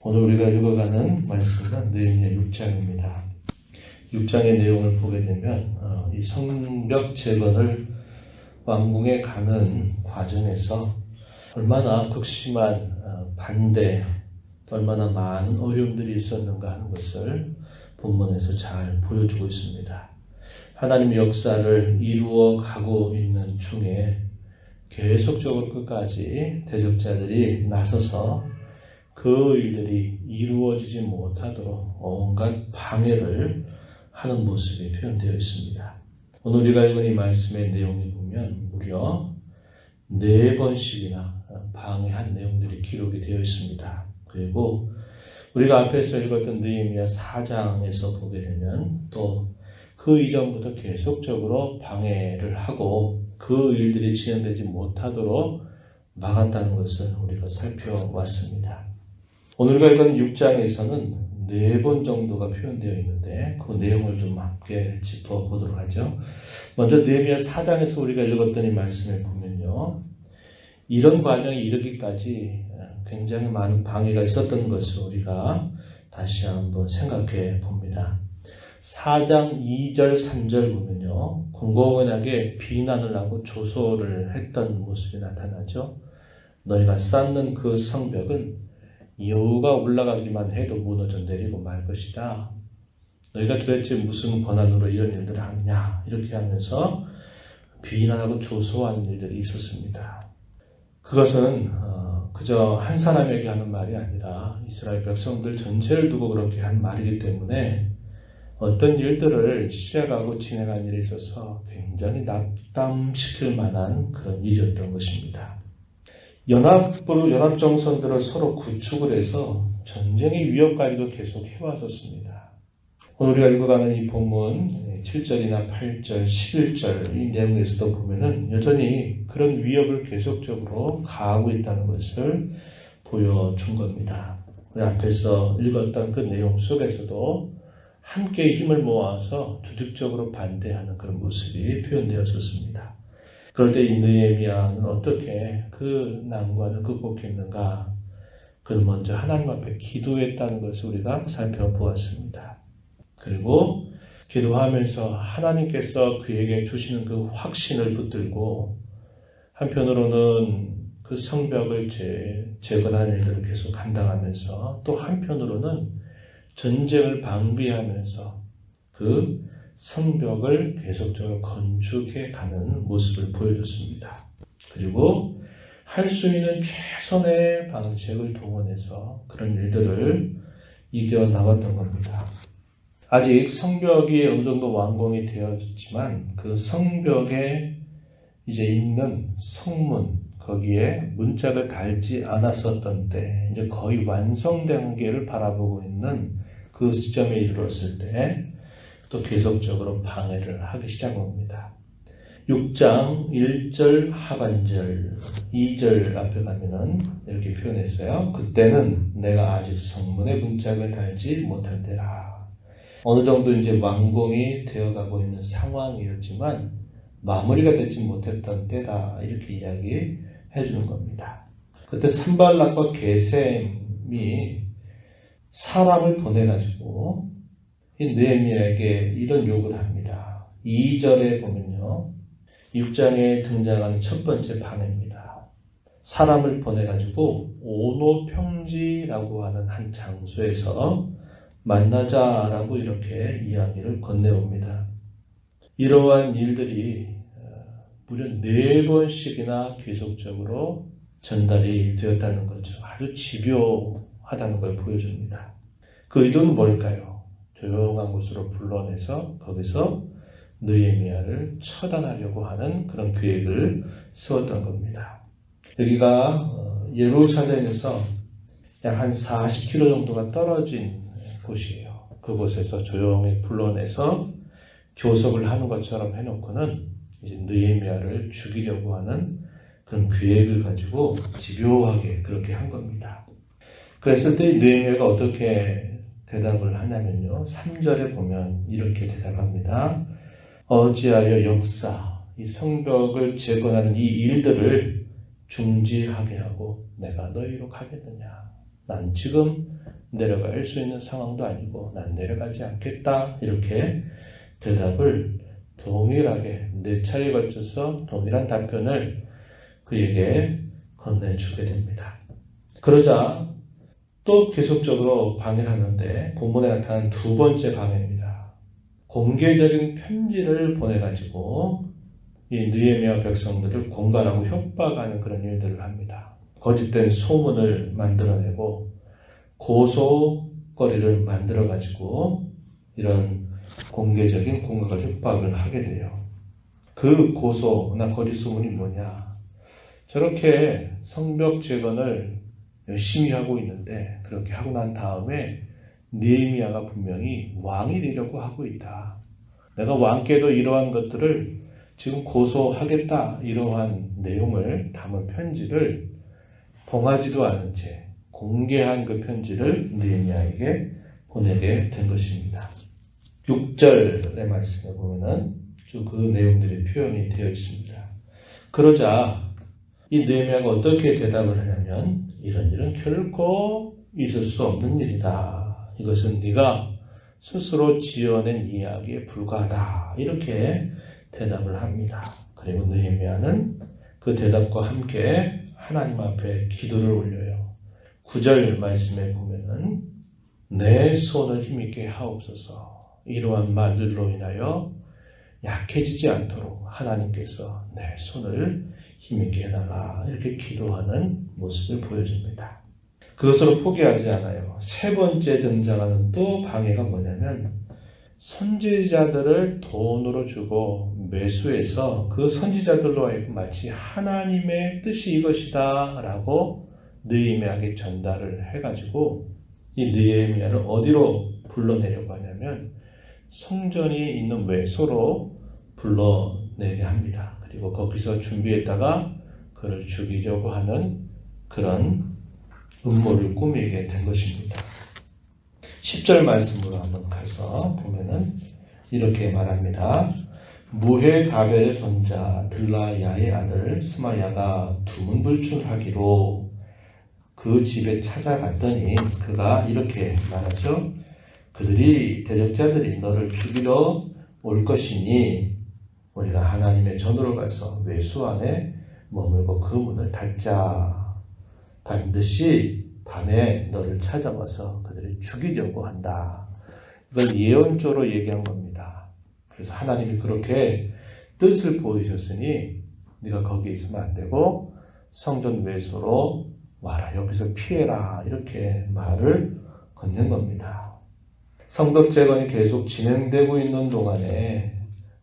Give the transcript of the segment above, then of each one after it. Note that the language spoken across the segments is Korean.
오늘 우리가 읽어가는 말씀은 느헤미야 6장입니다. 6장의 내용을 보게 되면 이 성벽 재건을 왕궁에 가는 과정에서 얼마나 극심한 반대, 얼마나 많은 어려움들이 있었는가 하는 것을 본문에서 잘 보여주고 있습니다. 하나님의 역사를 이루어 가고 있는 중에 계속적으로 끝까지 대적자들이 나서서 그 일들이 이루어지지 못하도록 온갖 방해를 하는 모습이 표현되어 있습니다. 오늘 우리가 읽은 이 말씀의 내용을 보면 무려 4번씩이나 방해한 내용들이 기록이 되어 있습니다. 그리고 우리가 앞에서 읽었던 느헤미야 4장에서 보게 되면 또 그 이전부터 계속적으로 방해를 하고 그 일들이 진행되지 못하도록 막았다는 것을 우리가 살펴왔습니다. 오늘 우리가 읽은 6장에서는 4번 정도가 표현되어 있는데 그 내용을 좀 함께 짚어보도록 하죠. 먼저 느헤미야 4장에서 우리가 읽었던 이 말씀을 보면요. 이런 과정에 이르기까지 굉장히 많은 방해가 있었던 것을 우리가 다시 한번 생각해 봅니다. 4장 2절 3절 보면요. 공공연하게 비난을 하고 조소를 했던 모습이 나타나죠. 너희가 쌓는 그 성벽은 여우가 올라가기만 해도 무너져 내리고 말 것이다. 너희가 도대체 무슨 권한으로 이런 일들을 하느냐. 이렇게 하면서 비난하고 조소하는 일들이 있었습니다. 그것은 그저 한 사람에게 하는 말이 아니라 이스라엘 백성들 전체를 두고 그렇게 한 말이기 때문에 어떤 일들을 시작하고 진행한 일에 있어서 굉장히 낙담시킬 만한 그런 일이었던 것입니다. 연합정선들을 서로 구축을 해서 전쟁의 위협까지도 계속 해왔었습니다. 오늘 우리가 읽어가는 이 본문 7절이나 8절, 11절 이 내용에서도 보면은 여전히 그런 위협을 계속적으로 가하고 있다는 것을 보여준 겁니다. 우리 앞에서 읽었던 그 내용 속에서도 함께 힘을 모아서 조직적으로 반대하는 그런 모습이 표현되었었습니다. 그럴 때 이 느헤미야는 어떻게 그 난관을 극복했는가? 그는 먼저 하나님 앞에 기도했다는 것을 우리가 살펴보았습니다. 그리고 기도하면서 하나님께서 그에게 주시는 그 확신을 붙들고 한편으로는 그 성벽을 재건하는 일들을 계속 감당하면서 또 한편으로는 전쟁을 방비하면서 그 성벽을 계속적으로 건축해 가는 모습을 보여줬습니다. 그리고 할 수 있는 최선의 방식을 동원해서 그런 일들을 이겨나갔던 겁니다. 아직 성벽이 어느 정도 완공이 되었지만 그 성벽에 이제 있는 성문, 거기에 문짝을 달지 않았었던 때, 이제 거의 완성된 게를 바라보고 있는 그 시점에 이르렀을 때 또 계속적으로 방해를 하기 시작합니다. 6장 1절 하반절 2절 앞에 가면은 이렇게 표현했어요. 그때는 내가 아직 성문의 문짝을 달지 못할 때라. 어느 정도 이제 완공이 되어가고 있는 상황이었지만 마무리가 되지 못했던 때다. 이렇게 이야기해 주는 겁니다. 그때 산발락과 게셈이 사람을 보내가지고 이 느헤미야에게 이런 요구를 합니다. 2절에 보면요. 6장에 등장하는 첫 번째 방해입니다. 사람을 보내가지고 오노평지라고 하는 한 장소에서 만나자라고 이렇게 이야기를 건네옵니다. 이러한 일들이 무려 4번씩이나 계속적으로 전달이 되었다는 거죠. 아주 집요하다는 걸 보여줍니다. 그 의도는 뭘까요? 조용한 곳으로 불러내서 거기서 느헤미야를 처단하려고 하는 그런 계획을 세웠던 겁니다. 여기가 예루살렘에서 약 한 40km 정도가 떨어진 곳이에요. 그곳에서 조용히 불러내서 교섭을 하는 것처럼 해놓고는 이제 느헤미야를 죽이려고 하는 그런 계획을 가지고 집요하게 그렇게 한 겁니다. 그랬을 때 느헤미야가 어떻게 대답을 하냐면요. 3절에 보면 이렇게 대답합니다. 어찌하여 역사, 이 성벽을 재건하는 이 일들을 중지하게 하고 내가 너희로 가겠느냐. 난 지금 내려갈 수 있는 상황도 아니고 난 내려가지 않겠다. 이렇게 대답을 동일하게 4차례에 걸쳐서 동일한 답변을 그에게 건네주게 됩니다. 그러자 또 계속적으로 방해를 하는데 본문에 나타난 2번째 방해입니다. 공개적인 편지를 보내가지고 이 느헤미야 백성들을 공갈하고 협박하는 그런 일들을 합니다. 거짓된 소문을 만들어내고 고소거리를 만들어가지고 이런 공개적인 공격을 협박을 하게 돼요. 그 고소나 거짓 소문이 뭐냐? 저렇게 성벽 재건을 열심히 하고 있는데 그렇게 하고 난 다음에 느헤미야가 분명히 왕이 되려고 하고 있다. 내가 왕께도 이러한 것들을 지금 고소하겠다. 이러한 내용을 담은 편지를 봉하지도 않은 채 공개한 그 편지를 느헤미야에게 보내게 된 것입니다. 6절의 말씀에 보면은 쭉 그 내용들이 표현이 되어 있습니다. 그러자 이 느헤미야가 어떻게 대답을 하냐면 이런 일은 결코 있을 수 없는 일이다. 이것은 네가 스스로 지어낸 이야기에 불과하다. 이렇게 대답을 합니다. 그리고 느헤미야는 그 대답과 함께 하나님 앞에 기도를 올려요. 9절 말씀에 보면은 내 손을 힘있게 하옵소서. 이러한 말들로 인하여 약해지지 않도록 하나님께서 내 손을 힘있게 해달라. 이렇게 기도하는 모습을 보여줍니다. 그것으로 포기하지 않아요. 3번째 등장하는 또 방해가 뭐냐면 선지자들을 돈으로 주고 매수해서 그 선지자들로 하여금 마치 하나님의 뜻이 이것이다 라고 느헤미야에게 전달을 해가지고 이 느헤미야를 어디로 불러내려고 하냐면 성전이 있는 외소로 불러내게 합니다. 그리고 거기서 준비했다가 그를 죽이려고 하는 그런 음모를 꾸미게 된 것입니다. 10절 말씀으로 한번 가서 보면은 이렇게 말합니다. 무헤가벨의 손자 들라야의 아들 스마야가 두문불출하기로 그 집에 찾아갔더니 그가 이렇게 말하죠. 그들이 대적자들이 너를 죽이러 올 것이니 우리가 하나님의 전으로 가서 외수 안에 머물고 그 문을 닫자. 반드시 밤에 너를 찾아와서 그들이 죽이려고 한다. 이걸 예언조로 얘기한 겁니다. 그래서 하나님이 그렇게 뜻을 보이셨으니 네가 거기에 있으면 안 되고 성전 외소로 와라. 여기서 피해라. 이렇게 말을 건넨 겁니다. 성벽 재건이 계속 진행되고 있는 동안에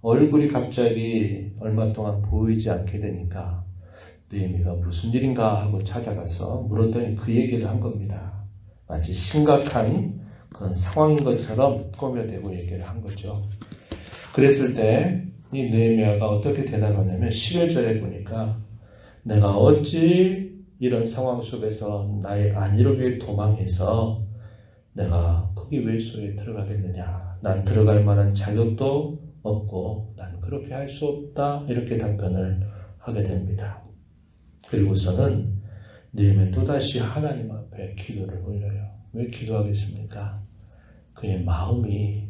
얼굴이 갑자기 얼마 동안 보이지 않게 되니까 느헤미야가 무슨 일인가 하고 찾아가서 물었더니 그 얘기를 한 겁니다. 마치 심각한 그런 상황인 것처럼 꾸며대고 얘기를 한 거죠. 그랬을 때 이 느헤미야가 어떻게 대답하냐면 11절에 보니까 내가 어찌 이런 상황 속에서 나의 안위를 위해 도망해서 내가 거기 외소에 들어가겠느냐. 난 들어갈 만한 자격도 없고 난 그렇게 할 수 없다. 이렇게 답변을 하게 됩니다. 그리고서는 느헤미야는 또다시 하나님 앞에 기도를 올려요. 왜 기도하겠습니까? 그의 마음이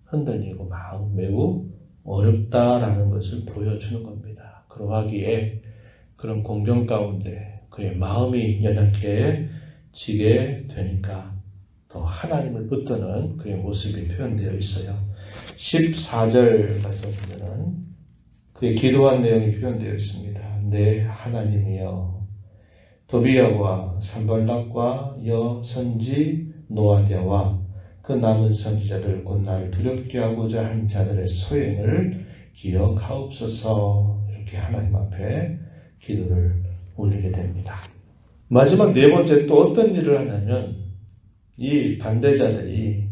흔들리고 마음 매우 어렵다라는 것을 보여주는 겁니다. 그러하기에 그런 공경 가운데 그의 마음이 연약해지게 되니까 더 하나님을 붙드는 그의 모습이 표현되어 있어요. 14절 가서 보면은 그의 기도한 내용이 표현되어 있습니다. 내 하나님이여 도비야와 산발락과 여선지 노아디아와 그 남은 선지자들 곧 나를 두렵게 하고자 한 자들의 소행을 기억하옵소서. 이렇게 하나님 앞에 기도를 올리게 됩니다. 마지막 4번째 또 어떤 일을 하냐면 이 반대자들이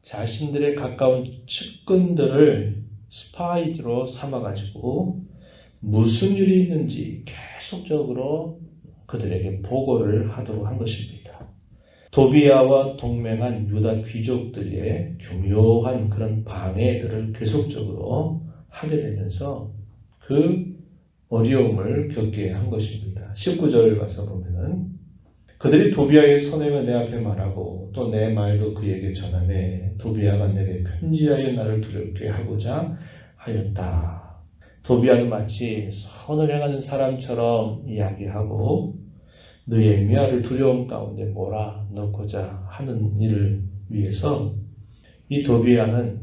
자신들의 가까운 측근들을 스파이로 삼아가지고 무슨 일이 있는지 계속적으로 그들에게 보고를 하도록 한 것입니다. 도비야와 동맹한 유다 귀족들의 교묘한 그런 방해들을 계속적으로 하게 되면서 그 어려움을 겪게 한 것입니다. 19절 가서 보면은 그들이 도비아의 선행을 내 앞에 말하고 또 내 말도 그에게 전하매 도비아가 내게 편지하여 나를 두렵게 하고자 하였다. 도비아는 마치 선을 행하는 사람처럼 이야기하고 느헤미야를 두려움 가운데 몰아넣고자 하는 일을 위해서 이 도비아는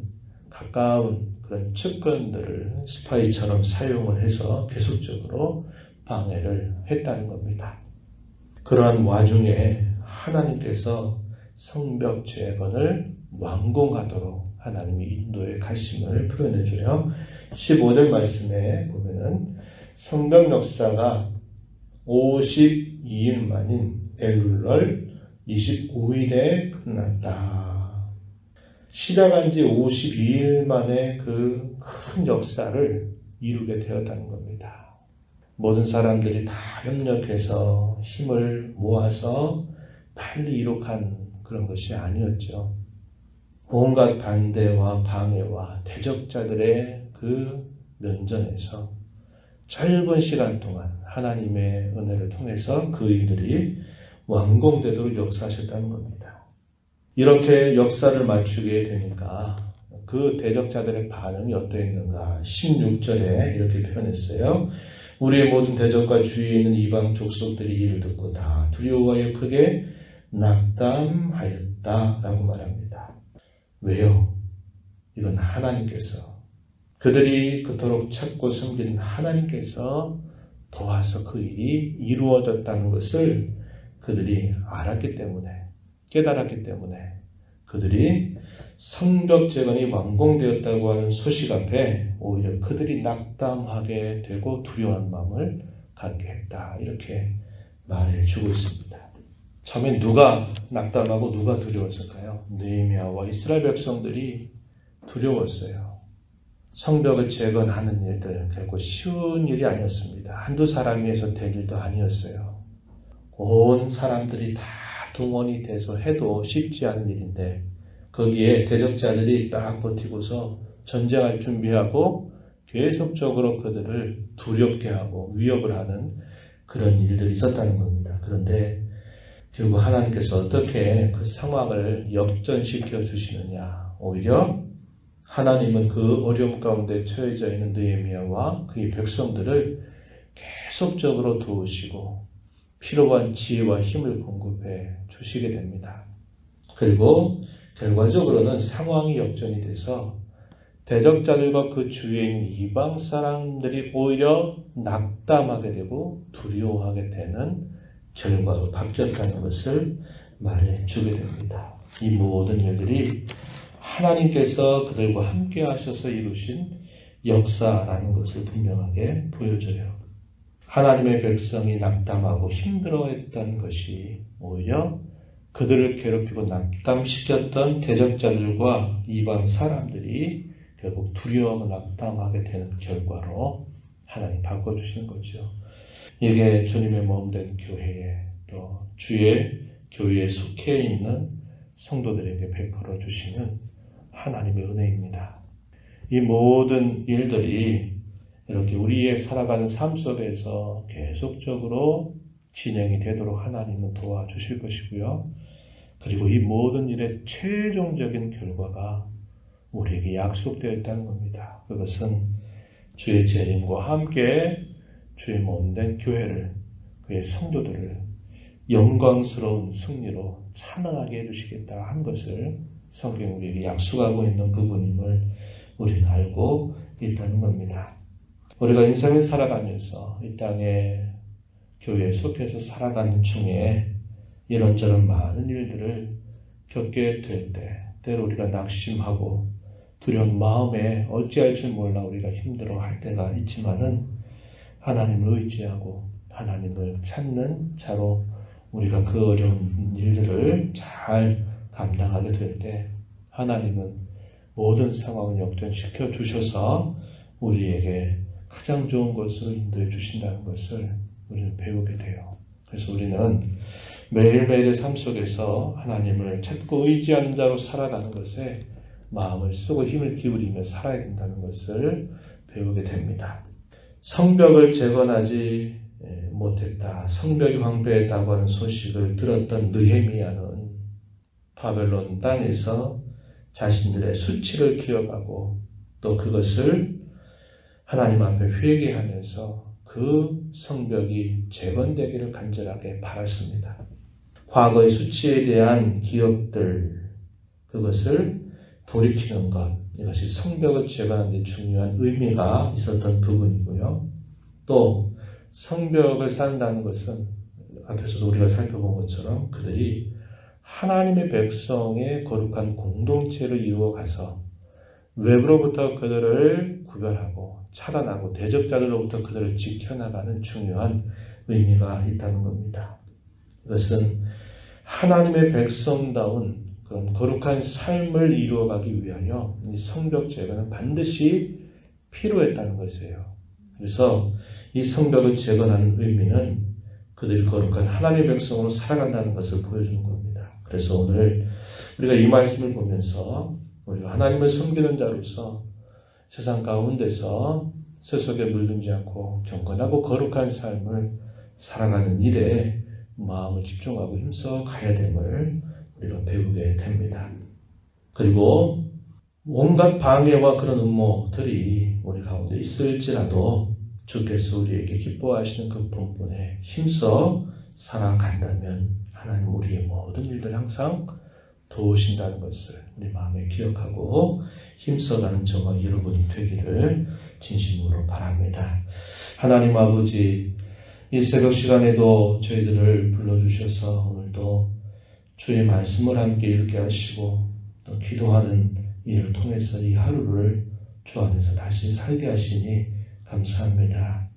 가까운 그런 측근들을 스파이처럼 사용을 해서 계속적으로 방해를 했다는 겁니다. 그러한 와중에 하나님께서 성벽 재건을 완공하도록 하나님이 인도의 가심을 표현해줘요. 15절 말씀에 보면은 성벽 역사가 52일 만인 엘룰월 25일에 끝났다. 시작한 지 52일 만에 그 큰 역사를 이루게 되었다는 겁니다. 모든 사람들이 다 협력해서 힘을 모아서 빨리 이룩한 그런 것이 아니었죠. 온갖 반대와 방해와 대적자들의 그 면전에서 짧은 시간 동안 하나님의 은혜를 통해서 그 일들이 완공되도록 역사하셨다는 겁니다. 이렇게 역사를 맞추게 되니까 그 대적자들의 반응이 어떠했는가? 16절에 이렇게 표현했어요. 우리의 모든 대적과 주위에 있는 이방 족속들이 이를 듣고 다 두려워하여 크게 낙담하였다라고 말합니다. 왜요? 이건 하나님께서 그들이 그토록 찾고 섬기는 하나님께서 도와서 그 일이 이루어졌다는 것을 그들이 알았기 때문에 깨달았기 때문에 그들이 성벽 재건이 완공되었다고 하는 소식 앞에 오히려 그들이 낙담하게 되고 두려워한 마음을 갖게 했다. 이렇게 말해주고 있습니다. 처음에 누가 낙담하고 누가 두려웠을까요? 느헤미야와 이스라엘 백성들이 두려웠어요. 성벽을 재건하는 일들 결코 쉬운 일이 아니었습니다. 한두 사람이 해서 될 일도 아니었어요. 온 사람들이 다 동원이 돼서 해도 쉽지 않은 일인데 거기에 대적자들이 딱 버티고서 전쟁할 준비하고 계속적으로 그들을 두렵게 하고 위협을 하는 그런 일들이 있었다는 겁니다. 그런데 결국 하나님께서 어떻게 그 상황을 역전시켜 주시느냐. 오히려 하나님은 그 어려움 가운데 처해져 있는 느헤미야와 그의 백성들을 계속적으로 도우시고 필요한 지혜와 힘을 공급해 주시게 됩니다. 그리고 결과적으로는 상황이 역전이 돼서 대적자들과 그 주위에 있는 이방 사람들이 오히려 낙담하게 되고 두려워하게 되는 결과로 바뀌었다는 것을 말해주게 됩니다. 이 모든 일들이 하나님께서 그들과 함께 하셔서 이루신 역사라는 것을 분명하게 보여줘요. 하나님의 백성이 낙담하고 힘들어했던 것이 오히려 그들을 괴롭히고 낙담시켰던 대적자들과 이방 사람들이 결국 두려워하고 낙담하게 되는 결과로 하나님 바꿔주시는 거죠. 이게 주님의 몸된 교회에 또 주의 교회에 속해 있는 성도들에게 베풀어 주시는 하나님의 은혜입니다. 이 모든 일들이 이렇게 우리의 살아가는 삶 속에서 계속적으로 진행이 되도록 하나님은 도와주실 것이고요. 그리고 이 모든 일의 최종적인 결과가 우리에게 약속되어 있다는 겁니다. 그것은 주의 재림과 함께 주의 몸된 교회를 그의 성도들을 영광스러운 승리로 찬양하게 해주시겠다 한 것을 성경이 우리에게 약속하고 있는 부분임을 우리는 알고 있다는 겁니다. 우리가 인생을 살아가면서 이 땅에 교회에 속해서 살아가는 중에 이런저런 많은 일들을 겪게 될 때 때로 우리가 낙심하고 두려운 마음에 어찌할 줄 몰라 우리가 힘들어할 때가 있지만은 하나님을 의지하고 하나님을 찾는 자로 우리가 그 어려운 일들을 잘 감당하게 될 때 하나님은 모든 상황을 역전시켜 주셔서 우리에게 가장 좋은 것으로 인도해 주신다는 것을 우리는 배우게 돼요. 그래서 우리는 매일매일의 삶 속에서 하나님을 찾고 의지하는 자로 살아가는 것에 마음을 쓰고 힘을 기울이며 살아야 된다는 것을 배우게 됩니다. 성벽을 재건하지 못했다. 성벽이 황폐했다고 하는 소식을 들었던 느헤미야는 바벨론 땅에서 자신들의 수치를 기억하고 또 그것을 하나님 앞에 회개하면서 그 성벽이 재건되기를 간절하게 바랐습니다. 과거의 수치에 대한 기억들, 그것을 돌이키는 것, 이것이 성벽을 재건하는 데 중요한 의미가 있었던 부분이고요. 또 성벽을 쌓는다는 것은 앞에서도 우리가 살펴본 것처럼 그들이 하나님의 백성의 거룩한 공동체를 이루어가서 외부로부터 그들을 구별하고 차단하고 대적자들로부터 그들을 지켜나가는 중요한 의미가 있다는 겁니다. 이것은 하나님의 백성다운 그런 거룩한 삶을 이루어가기 위하여 이 성벽 재건은 반드시 필요했다는 것이에요. 그래서 이 성벽을 재건하는 의미는 그들이 거룩한 하나님의 백성으로 살아간다는 것을 보여주는 겁니다. 그래서 오늘 우리가 이 말씀을 보면서 우리가 하나님을 섬기는 자로서 세상 가운데서 세속에 물들지 않고 경건하고 거룩한 삶을 살아가는 일에 마음을 집중하고 힘써 가야 됨을 우리가 배우게 됩니다. 그리고 온갖 방해와 그런 음모들이 우리 가운데 있을지라도 주께서 우리에게 기뻐하시는 그 본분에 힘써 살아간다면 하나님 우리의 모든 일들 항상 도우신다는 것을 우리 마음에 기억하고 힘써가는 저와 여러분이 되기를 진심으로 바랍니다. 하나님 아버지, 이 새벽 시간에도 저희들을 불러주셔서 오늘도 주의 말씀을 함께 읽게 하시고 또 기도하는 일을 통해서 이 하루를 주 안에서 다시 살게 하시니 감사합니다.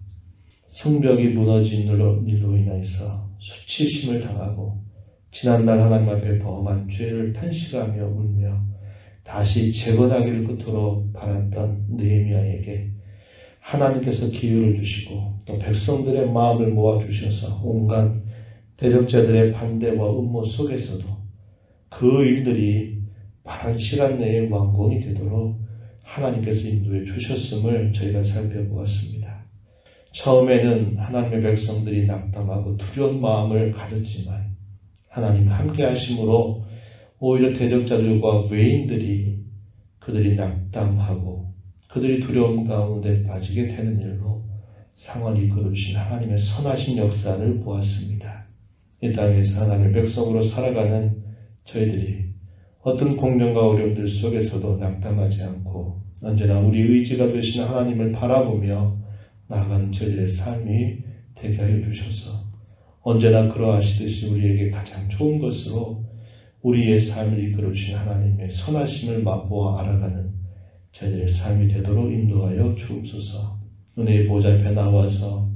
성벽이 무너진 일로 인해서 수치심을 당하고 지난날 하나님 앞에 범한 죄를 탄식하며 울며 다시 재건하기를 끝으로 바랐던 느헤미야에게 하나님께서 기회를 주시고 또 백성들의 마음을 모아주셔서 온갖 대적자들의 반대와 음모 속에서도 그 일들이 빠른 시간 내에 완공이 되도록 하나님께서 인도해 주셨음을 저희가 살펴보았습니다. 처음에는 하나님의 백성들이 낙담하고 두려운 마음을 가졌지만 하나님 함께 하심으로 오히려 대적자들과 외인들이 그들이 낙담하고 그들이 두려움 가운데 빠지게 되는 일로 상황을 이끌어주신 하나님의 선하신 역사를 보았습니다. 이 땅에서 하나님의 백성으로 살아가는 저희들이 어떤 공경과 어려움들 속에서도 낙담하지 않고 언제나 우리 의지가 되신 하나님을 바라보며 나아가는 저희들의 삶이 되게 하여 주셔서 언제나 그러하시듯이 우리에게 가장 좋은 것으로 우리의 삶을 이끌어주신 하나님의 선하심을 맛보아 알아가는 저희들의 삶이 되도록 인도하여 주옵소서. 은혜의 보좌 앞에 나와서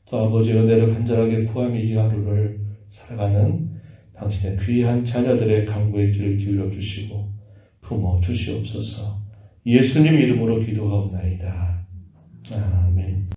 또 아버지의 은혜를 간절하게 구하며 이 하루를 살아가는 당신의 귀한 자녀들의 간구의 귀를 기울여 주시고 품어 주시옵소서. 예수님 이름으로 기도하옵나이다. 아멘.